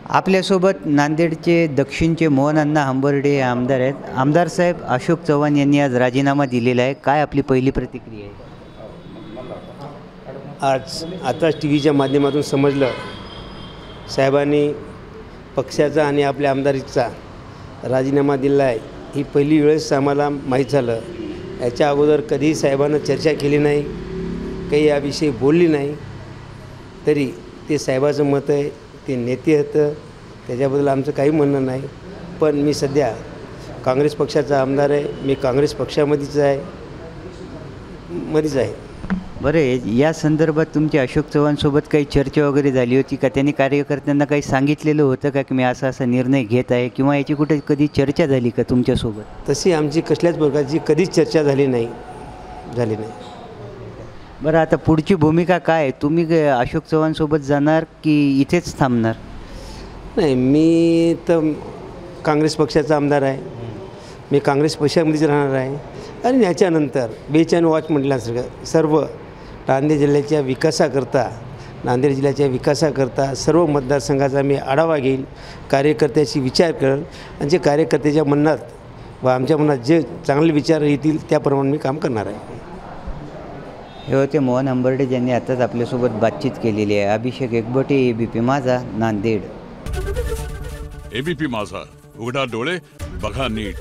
आपल्यासोबत नांदेडचे दक्षिणचे मोहन अण्णा हंबर्डे आमदार आहेत. आमदार साहेब, अशोक चव्हाण यांनी आज राजीनामा दिलेला आहे. काय आपली पहिली प्रतिक्रिया आहे? आताच टी व्हीच्या माध्यमातून समजलं, साहेबांनी पक्षाचा आणि आपल्या आमदारीचा राजीनामा दिला आहे. ही पहिली वेळेस आम्हाला माहीत झालं. याच्या अगोदर कधीही साहेबांना चर्चा केली नाही, काही याविषयी बोलली नाही. तरी ते साहेबाचं मत आहे, ते नेते होतं, त्याच्याबद्दल आमचं काही म्हणणं नाही. पण मी सध्या काँग्रेस पक्षाचा आमदार आहे. मी काँग्रेस पक्षामध्येच आहे. बरं, या संदर्भात तुमची अशोक चव्हाणसोबत काही चर्चा वगैरे झाली होती का? त्यांनी कार्यकर्त्यांना काही सांगितलेलं होतं का की मी असा निर्णय घेत आहे, किंवा याची कुठे कधी चर्चा झाली का तुमच्यासोबत? तशी आमची कसल्याच प्रकारची कधीच चर्चा झाली नाही. बरं, आता पुढची भूमिका काय आहे? तुम्ही अशोक चव्हाणसोबत जाणार की इथेच थांबणार? नाही, मी तर काँग्रेस पक्षाचा आमदार आहे. मी काँग्रेस पक्षामध्येच राहणार आहे. आणि याच्यानंतर बेचैन वॉच म्हटल्यासारखं सर्व नांदेड जिल्ह्याच्या विकासाकरता सर्व मतदारसंघाचा मी आढावा घेईल, कार्यकर्त्याशी विचार करेल आणि जे कार्यकर्त्याच्या मनात व आमच्या मनात जे चांगले विचार येतील त्याप्रमाणे मी काम करणार आहे. हे होते मोहन हंबर्डे, ज्यांनी आताच आपल्यासोबत बातचीत केलेली आहे. अभिषेक एकबोटे, एबीपी माझा, नांदेड. एबीपी माझा, उघडा डोळे बघा नीट.